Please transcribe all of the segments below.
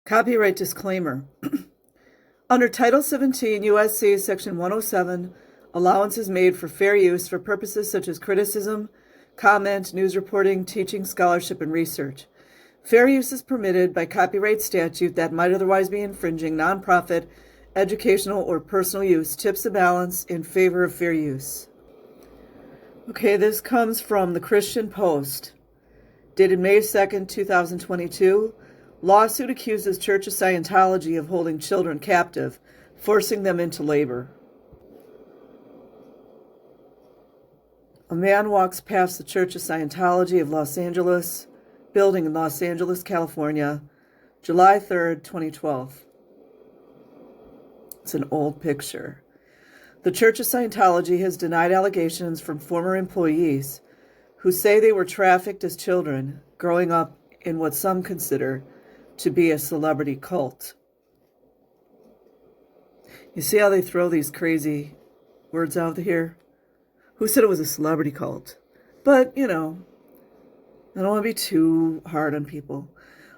Copyright disclaimer. Under Title 17 U.S.C. Section 107, allowance is made for fair use for purposes such as criticism, comment, news reporting, teaching, scholarship, and research. Fair use is permitted by copyright statute that might otherwise be infringing nonprofit, educational, or personal use tips the balance in favor of fair use. Okay, this comes from the Christian Post, dated May 2nd, 2022. Lawsuit accuses Church of Scientology of holding children captive, forcing them into labor. A man walks past the Church of Scientology of Los Angeles building in Los Angeles, California, July 3rd, 2012. It's an old picture. The Church of Scientology has denied allegations from former employees who say they were trafficked as children growing up in what some consider to be a celebrity cult. You see how they throw these crazy words out here? Who said it was a celebrity cult? But, I don't want to be too hard on people.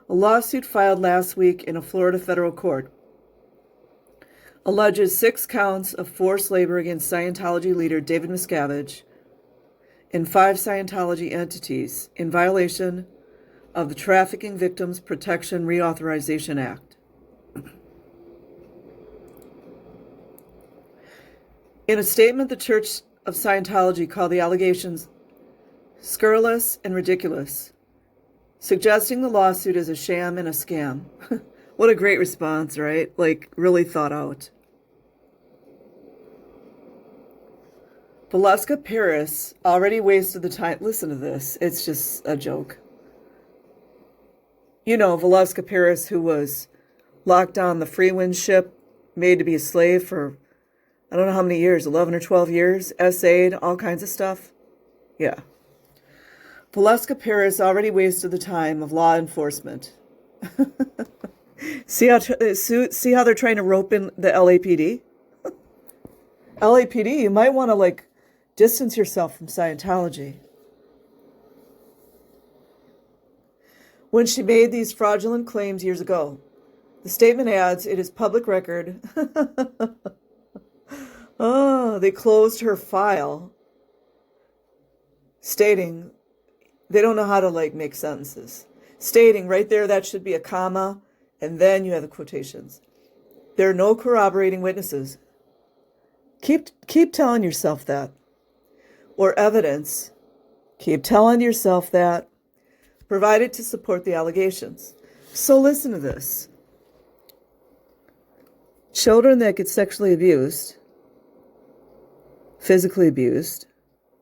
A lawsuit filed last week in a Florida federal court alleges 6 counts of forced labor against Scientology leader David Miscavige and 5 Scientology entities in violation of the Trafficking Victims Protection Reauthorization Act. In a statement, the Church of Scientology called the allegations scurrilous and ridiculous, suggesting the lawsuit is a sham and a scam. What a great response, right? Really thought out. Valeska Paris already wasted the time. Listen to this. It's just a joke. Valeska Paris, who was locked on the Freewind ship, made to be a slave for, I don't know how many years, 11 or 12 years, essayed, all kinds of stuff. Yeah. Valeska Paris already wasted the time of law enforcement. See how they're trying to rope in the LAPD? LAPD, you might want to, distance yourself from Scientology. When she made these fraudulent claims years ago, the statement adds, it is public record. Oh, they closed her file, stating, they don't know how to make sentences. Stating right there, that should be a comma, and then you have the quotations. There are no corroborating witnesses. Keep telling yourself that. Or evidence. Keep telling yourself that. Provided to support the allegations. So listen to this. Children that get sexually abused, physically abused,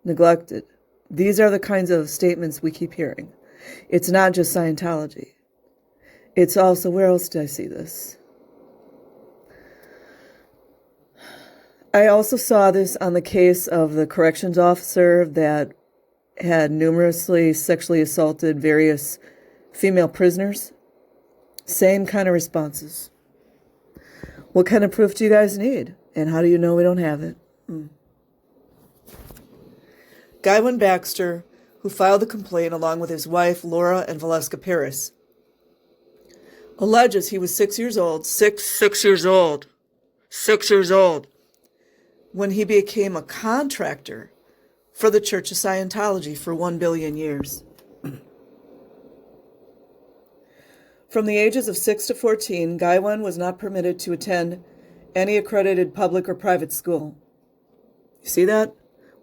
neglected. These are the kinds of statements we keep hearing. It's not just Scientology. It's also, where else did I see this? I also saw this on the case of the corrections officer that had numerously sexually assaulted various female prisoners. Same kind of responses. What kind of proof do you guys need? And how do you know we don't have it? Guywan Baxter, who filed the complaint along with his wife, Laura and Valeska Paris, alleges he was 6 years old, 6 years old, when he became a contractor for the Church of Scientology for 1 billion years. From the ages of 6 to 14, Guywan was not permitted to attend any accredited public or private school. You see that?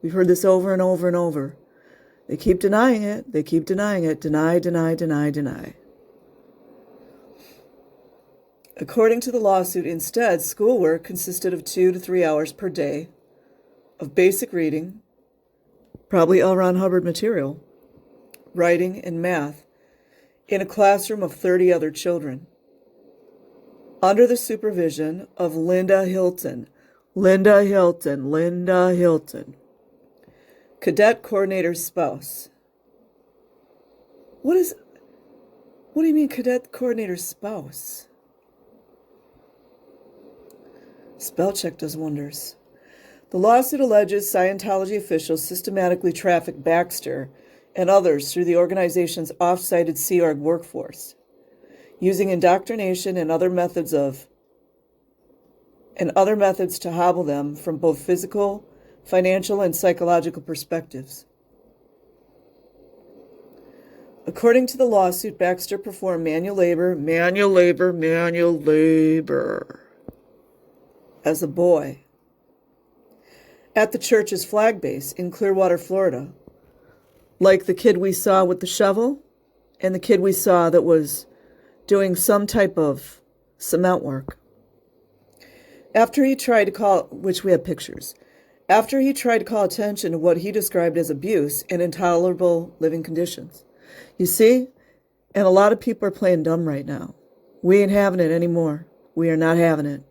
We've heard this over and over and over. They keep denying it. They keep denying it. Deny, deny, deny, deny. According to the lawsuit, instead, schoolwork consisted of 2 to 3 hours per day of basic reading, probably L. Ron Hubbard material, writing, and math in a classroom of 30 other children, under the supervision of Linda Hilton, cadet coordinator's spouse. What do you mean cadet coordinator's spouse? Spell check does wonders. The lawsuit alleges Scientology officials systematically trafficked Baxter and others through the organization's oft-cited Sea Org workforce, using indoctrination and other methods to hobble them from both physical, financial, and psychological perspectives. According to the lawsuit, Baxter performed manual labor as a boy at the church's flag base in Clearwater, Florida, like the kid we saw with the shovel and the kid we saw that was doing some type of cement work. After he tried to call, which we have pictures, after he tried to call attention to what he described as abuse and intolerable living conditions. You see, and a lot of people are playing dumb right now. We ain't having it anymore. We are not having it.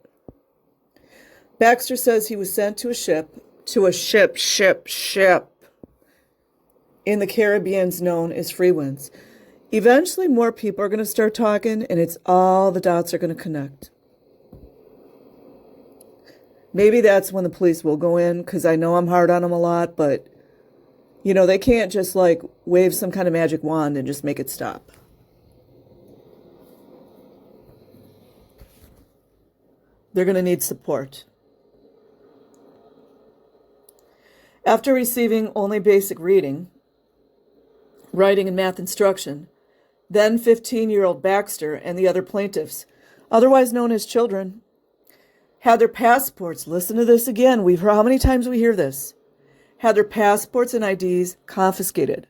Baxter says he was sent to a ship in the Caribbeans known as free winds. Eventually more people are going to start talking, and it's all the dots are going to connect. Maybe that's when the police will go in, because I know I'm hard on them a lot, but, you know, they can't just, like, wave some kind of magic wand and just make it stop. They're going to need support. After receiving only basic reading, writing, and math instruction, then 15-year-old Baxter and the other plaintiffs, otherwise known as children, had their passports, listen to this again, we've heard how many times we hear this, had their passports and IDs confiscated.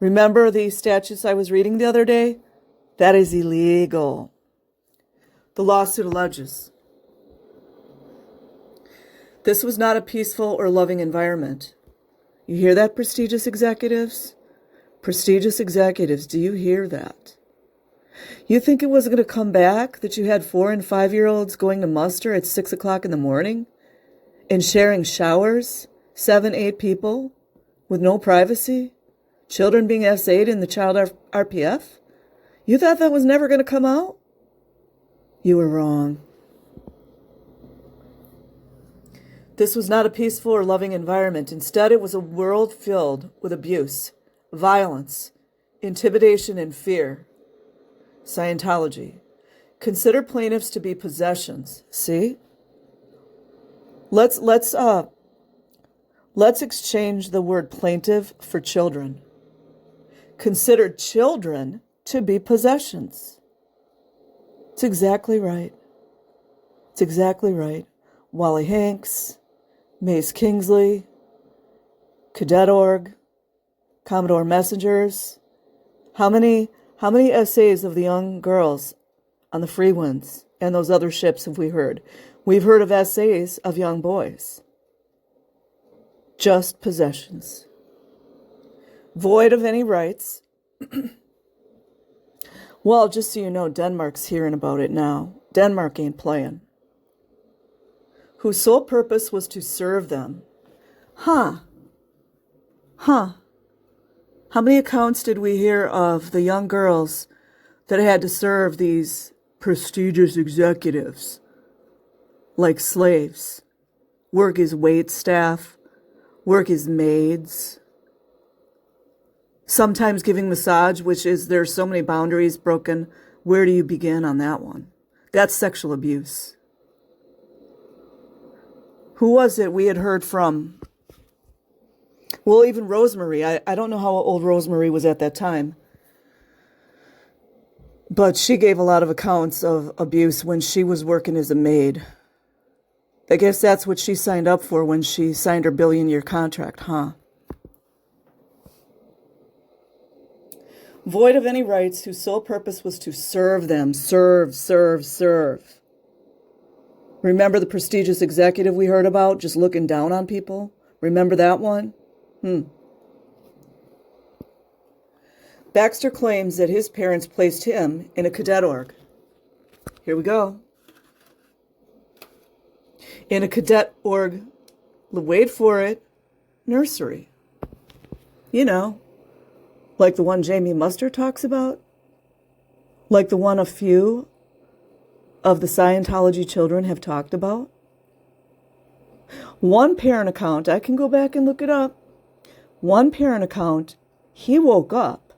Remember the statutes I was reading the other day? That is illegal. The lawsuit alleges this was not a peaceful or loving environment. You hear that, prestigious executives? Prestigious executives, do you hear that? You think it was going to come back that you had 4- and 5-year-olds going to muster at 6 o'clock in the morning and sharing showers, 7, 8 people with no privacy, children being SA'd in the child RPF? You thought that was never going to come out? You were wrong. This was not a peaceful or loving environment. Instead, it was a world filled with abuse, violence, intimidation, and fear. Scientology. Consider plaintiffs to be possessions. See? Let's exchange the word plaintiff for children. Consider children to be possessions. It's exactly right. It's exactly right. Wally Hanks, Mace Kingsley, Cadet Org, Commodore Messengers. How many essays of the young girls on the free winds and those other ships have we heard? We've heard of essays of young boys. Just possessions. Void of any rights. Well, just so you know, Denmark's hearing about it now. Denmark ain't playing. Whose sole purpose was to serve them. How many accounts did we hear of the young girls that had to serve these prestigious executives like slaves, work as wait staff, work as maids, sometimes giving massage, which is there's so many boundaries broken. Where do you begin on that one? That's sexual abuse. Who was it we had heard from? Well, even Rosemary. I don't know how old Rosemary was at that time. But she gave a lot of accounts of abuse when she was working as a maid. I guess that's what she signed up for when she signed her billion-year contract, huh? Void of any rights, whose sole purpose was to serve them. Serve. Remember the prestigious executive we heard about, just looking down on people? Remember that one? Baxter claims that his parents placed him in a cadet org. Here we go. In a cadet org, wait for it, nursery. You know, like the one Jamie Mustard talks about. Like the one a few of the Scientology children have talked about. One parent account, I can go back and look it up. One parent account, he woke up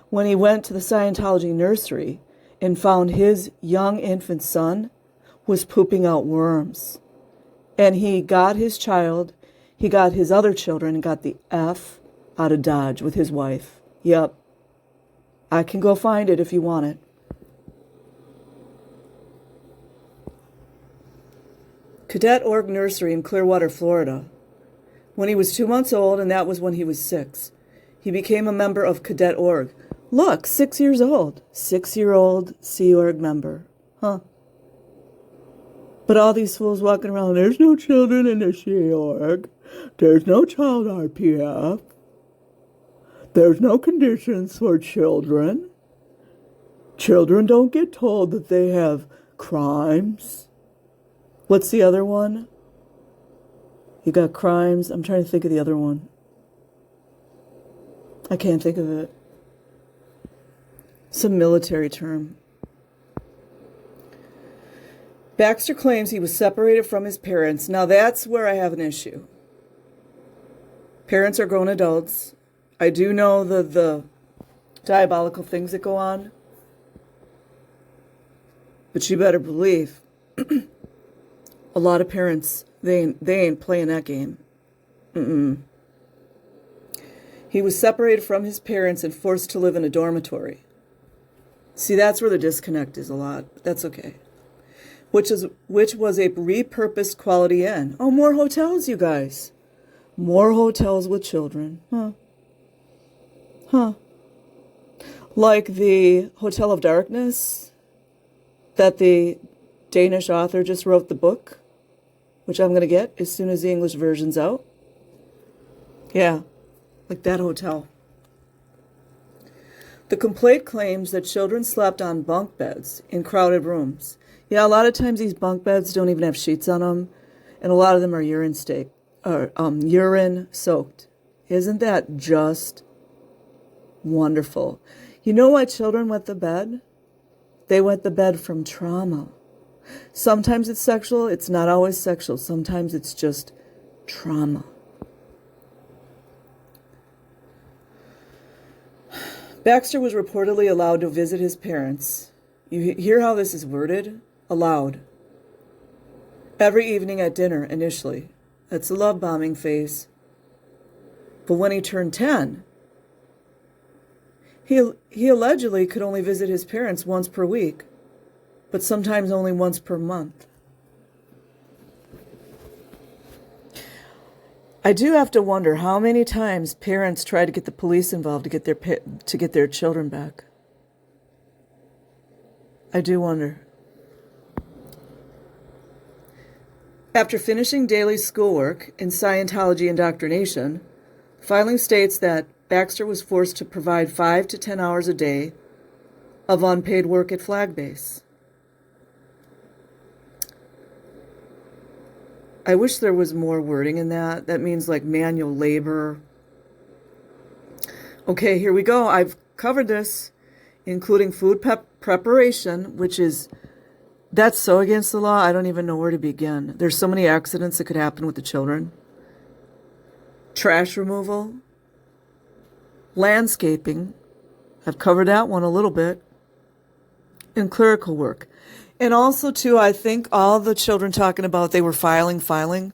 when he went to the Scientology nursery and found his young infant son was pooping out worms. And he got his other children, and got the F out of Dodge with his wife. Yep. I can go find it if you want it. Cadet Org Nursery in Clearwater, Florida. When he was 2 months old, and that was when he was 6, he became a member of Cadet Org. Look, 6 years old. 6-year-old Sea Org member. Huh. But all these fools walking around, there's no children in the Sea Org. There's no child RPF. There's no conditions for children. Children don't get told that they have crimes. What's the other one? You got crimes. I'm trying to think of the other one. I can't think of it. Some military term. Baxter claims he was separated from his parents. Now that's where I have an issue. Parents are grown adults. I do know the diabolical things that go on. But you better believe a lot of parents, they ain't playing that game. He was separated from his parents and forced to live in a dormitory. See, that's where the disconnect is a lot. But that's okay. Which was a repurposed Quality Inn. Oh, more hotels, you guys. More hotels with children. Huh. Like the Hotel of Darkness that the Danish author just wrote the book, which I'm going to get as soon as the English version's out. Yeah, like that hotel. The complaint claims that children slept on bunk beds in crowded rooms. Yeah, a lot of times these bunk beds don't even have sheets on them, and a lot of them are urine soaked. Isn't that just wonderful? You know why children wet the bed? They wet the bed from trauma. Sometimes it's sexual. It's not always sexual. Sometimes it's just trauma. Baxter was reportedly allowed to visit his parents. You hear how this is worded? Allowed. Every evening at dinner, initially. That's the love bombing phase. But when he turned 10, he allegedly could only visit his parents once per week, but sometimes only once per month. I do have to wonder how many times parents try to get the police involved to get their children back. I do wonder. After finishing daily schoolwork in Scientology indoctrination, filing states that Baxter was forced to provide 5 to 10 hours a day of unpaid work at Flag Base. I wish there was more wording in that. That means like manual labor. Okay, here we go. I've covered this, including food preparation, that's so against the law, I don't even know where to begin. There's so many accidents that could happen with the children. Trash removal. Landscaping. I've covered that one a little bit. And clerical work. And also, too, I think all the children talking about they were filing.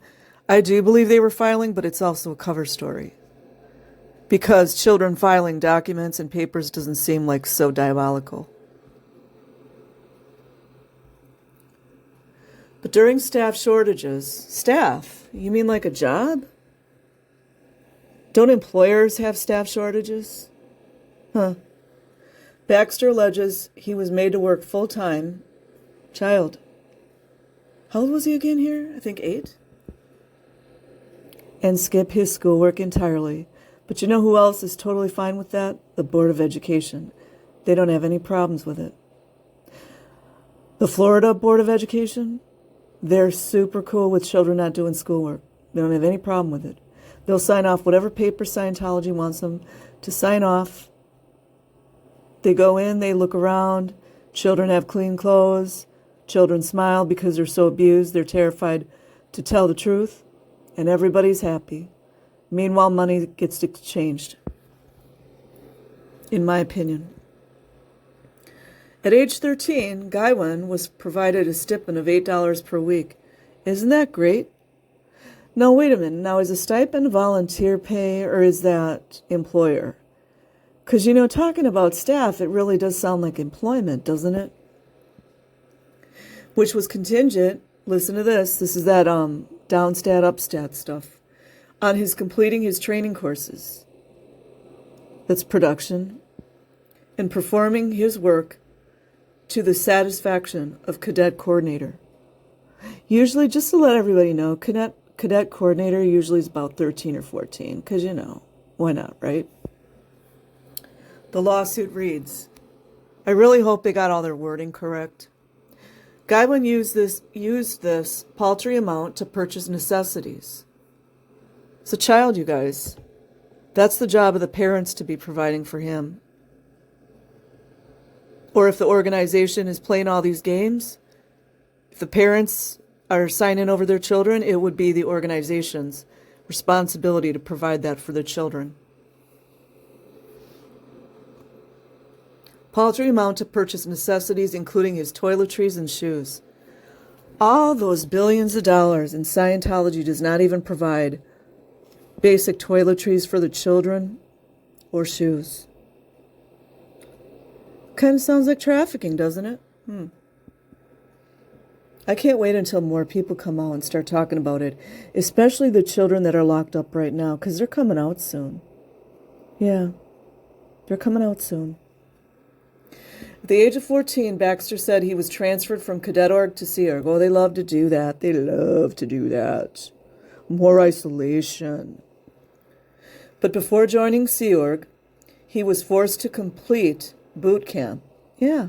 I do believe they were filing, but it's also a cover story. Because children filing documents and papers doesn't seem like so diabolical. But during staff shortages, you mean like a job? Don't employers have staff shortages? Huh. Baxter alleges he was made to work full-time. Child. How old was he again here? I think 8. And skip his schoolwork entirely. But you know who else is totally fine with that? The Board of Education. They don't have any problems with it. The Florida Board of Education, they're super cool with children not doing schoolwork. They don't have any problem with it. They'll sign off whatever paper Scientology wants them to sign off. They go in, they look around. Children have clean clothes. Children smile because they're so abused. They're terrified to tell the truth. And everybody's happy. Meanwhile, money gets exchanged. In my opinion. At age 13, Guywen was provided a stipend of $8 per week. Isn't that great? Now, wait a minute. Now, is a stipend volunteer pay or is that employer? Because, talking about staff, it really does sound like employment, doesn't it? Which was contingent, listen to this is that downstat, upstat stuff, on his completing his training courses. That's production. And performing his work to the satisfaction of cadet coordinator. Usually, just to let everybody know, cadet coordinator usually is about 13 or 14, because, why not, right? The lawsuit reads, I really hope they got all their wording correct. Guywen used this paltry amount to purchase necessities. It's a child, you guys. That's the job of the parents to be providing for him. Or if the organization is playing all these games, if the parents are signing over their children, it would be the organization's responsibility to provide that for their children. Paltry amount to purchase necessities, including his toiletries and shoes. All those billions of dollars, and Scientology does not even provide basic toiletries for the children or shoes. Kind of sounds like trafficking, doesn't it? I can't wait until more people come out and start talking about it, especially the children that are locked up right now, because they're coming out soon. Yeah, they're coming out soon. At the age of 14, Baxter said he was transferred from Cadet Org to Sea Org. Oh, they love to do that. They love to do that. More isolation. But before joining Sea Org, he was forced to complete boot camp. Yeah.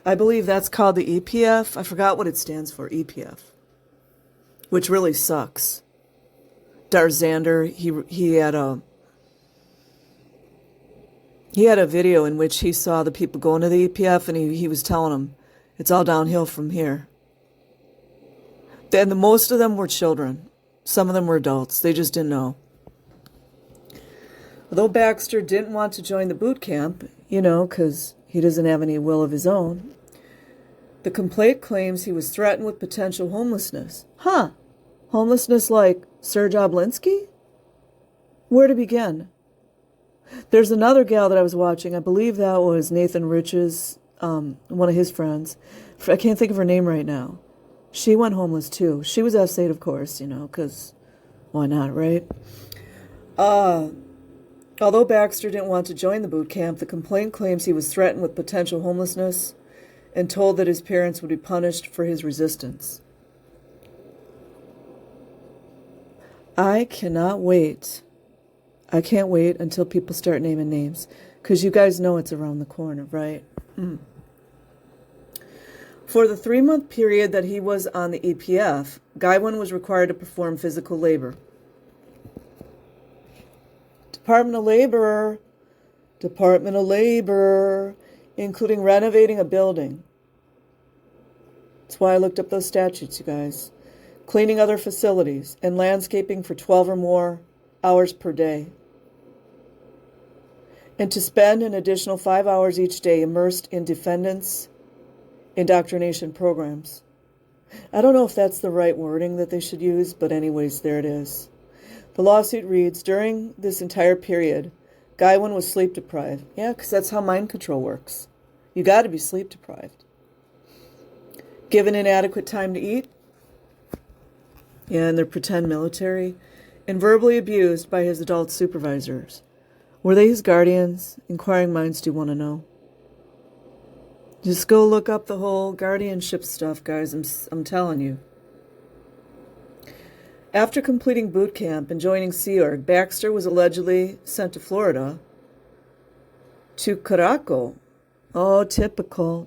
I believe that's called the EPF. I forgot what it stands for, EPF. Which really sucks. Darzander, he had a video in which he saw the people going to the EPF, and he was telling them, it's all downhill from here. And most of them were children. Some of them were adults. They just didn't know. Although Baxter didn't want to join the boot camp, because he doesn't have any will of his own, the complaint claims he was threatened with potential homelessness. Homelessness like Serge Oblinski? Where to begin? There's another gal that I was watching. I believe that was Nathan Rich's, one of his friends. I can't think of her name right now. She went homeless too. She was essayed, of course, because why not, right? Although Baxter didn't want to join the boot camp, the complaint claims he was threatened with potential homelessness and told that his parents would be punished for his resistance. I cannot wait. I can't wait until people start naming names, because you guys know it's around the corner, right? For the 3-month period that he was on the EPF, Guywen was required to perform physical labor. Department of Labor, including renovating a building. That's why I looked up those statutes, you guys. Cleaning other facilities and landscaping for 12 or more hours per day. And to spend an additional 5 hours each day immersed in defendants' indoctrination programs. I don't know if that's the right wording that they should use, but anyways, there it is. The lawsuit reads, during this entire period, Guywen was sleep deprived. Yeah, because that's how mind control works. You got to be sleep deprived. Given inadequate time to eat. Yeah, and their pretend military. And verbally abused by his adult supervisors. Were they his guardians? Inquiring minds do want to know. Just go look up the whole guardianship stuff, guys. I'm telling you. After completing boot camp and joining Sea Org, Baxter was allegedly sent to Florida to Caraco. Oh, typical.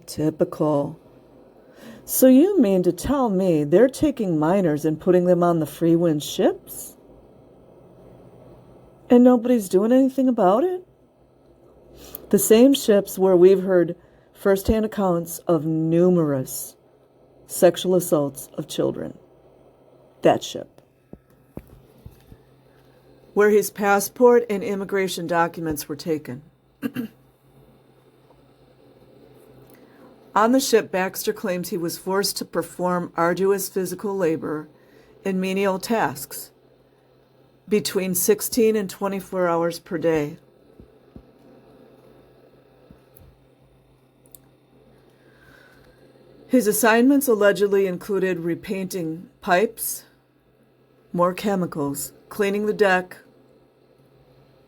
So you mean to tell me they're taking minors and putting them on the free wind ships? And nobody's doing anything about it? The same ships where we've heard first-hand accounts of numerous sexual assaults of children. That ship. Where his passport and immigration documents were taken. On the ship, Baxter claims he was forced to perform arduous physical labor and menial tasks between 16 and 24 hours per day. His assignments allegedly included repainting pipes, more chemicals, cleaning the deck,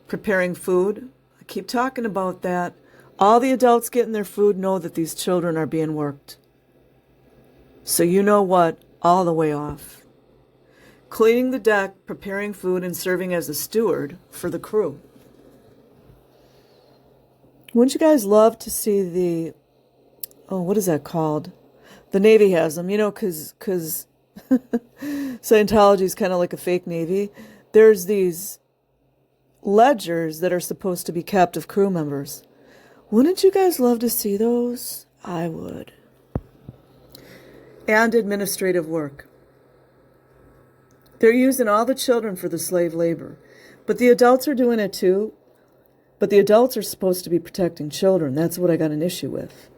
preparing food. I keep talking about that. All the adults getting their food know that these children are being worked. So you know what? All the way off. Cleaning the deck, preparing food, and serving as a steward for the crew. Wouldn't you guys love to see the, what is that called? The Navy has them, because Scientology is kind of like a fake Navy. There's these ledgers that are supposed to be captive crew members. Wouldn't you guys love to see those? I would. And administrative work. They're using all the children for the slave labor. But the adults are doing it too. But the adults are supposed to be protecting children. That's what I got an issue with.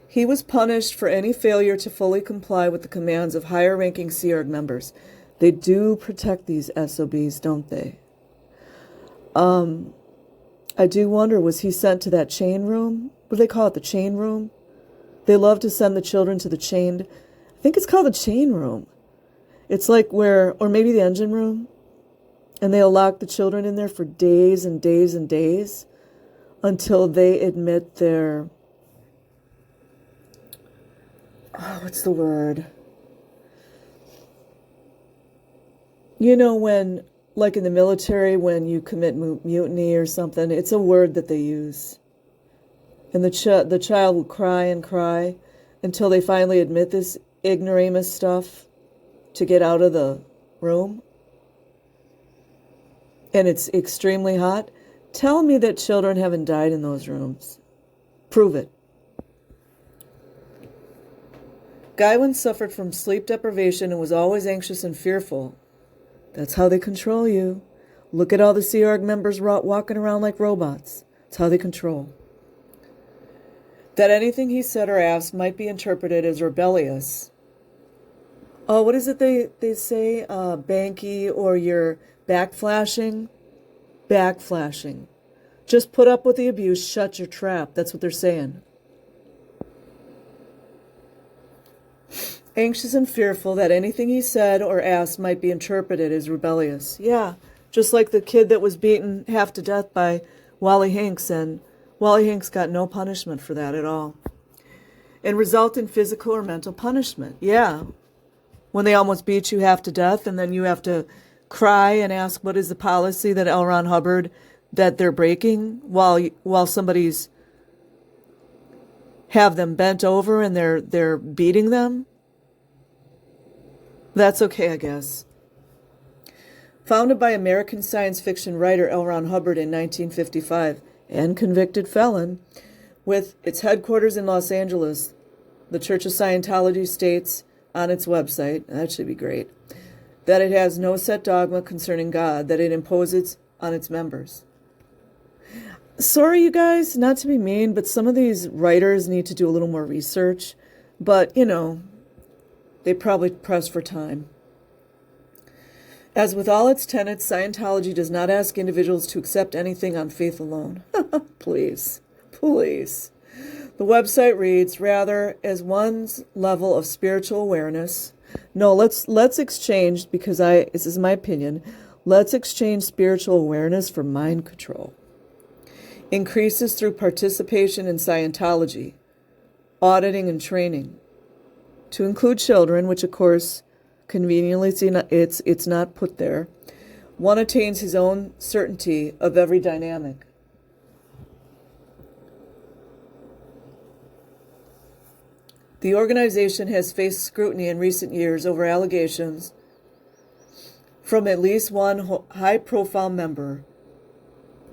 He was punished for any failure to fully comply with the commands of higher-ranking Sea Org members. They do protect these SOBs, don't they? I do wonder, was he sent to that chain room? What do they call it, the chain room? They love to send the children to the chained, I think it's called the chain room. It's like where, or maybe the engine room, and they'll lock the children in there for days and days and days until they admit their, what's the word? When, like in the military, when you commit mutiny or something, it's a word that they use. And the child will cry and cry until they finally admit this ignoramus stuff to get out of the room. And it's extremely hot. Tell me that children haven't died in those rooms. Prove it. Guy once suffered from sleep deprivation and was always anxious and fearful. That's how they control you. Look at all the Sea Org members walking around like robots. That's how they control. That anything he said or asked might be interpreted as rebellious. Oh, what is it they say? Banky, or you're backflashing? Backflashing. Just put up with the abuse, shut your trap. That's what they're saying. Anxious and fearful that anything he said or asked might be interpreted as rebellious. Yeah, just like the kid that was beaten half to death by Wally Hanks, and Wally Hanks got no punishment for that at all. And result in physical or mental punishment. Yeah, when they almost beat you half to death and then you have to cry and ask what is the policy that L. Ron Hubbard that they're breaking while somebody's have them bent over and they're beating them. That's okay, I guess. Founded by American science fiction writer L. Ron Hubbard in 1955 and convicted felon, with its headquarters in Los Angeles, the Church of Scientology states on its website, that should be great, that it has no set dogma concerning God that it imposes on its members. Sorry, you guys, not to be mean, but some of these writers need to do a little more research. But, they probably press for time. As with all its tenets, Scientology does not ask individuals to accept anything on faith alone. Please. The website reads, rather, as one's level of spiritual awareness. No, let's exchange, because this is my opinion, let's exchange spiritual awareness for mind control. Increases through participation in Scientology, auditing and training, to include children, which of course, conveniently, it's not put there. One attains his own certainty of every dynamic. The organization has faced scrutiny in recent years over allegations from at least one high-profile member,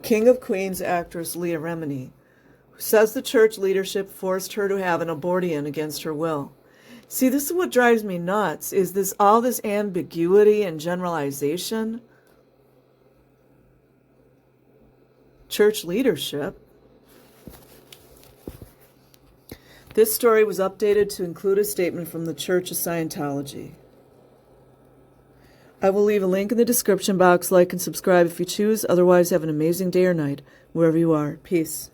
King of Queens actress Leah Remini, who says the church leadership forced her to have an abortion against her will. See, this is what drives me nuts, is all this ambiguity and generalization. Church leadership. This story was updated to include a statement from the Church of Scientology. I will leave a link in the description box. Like and subscribe if you choose. Otherwise, have an amazing day or night, wherever you are. Peace.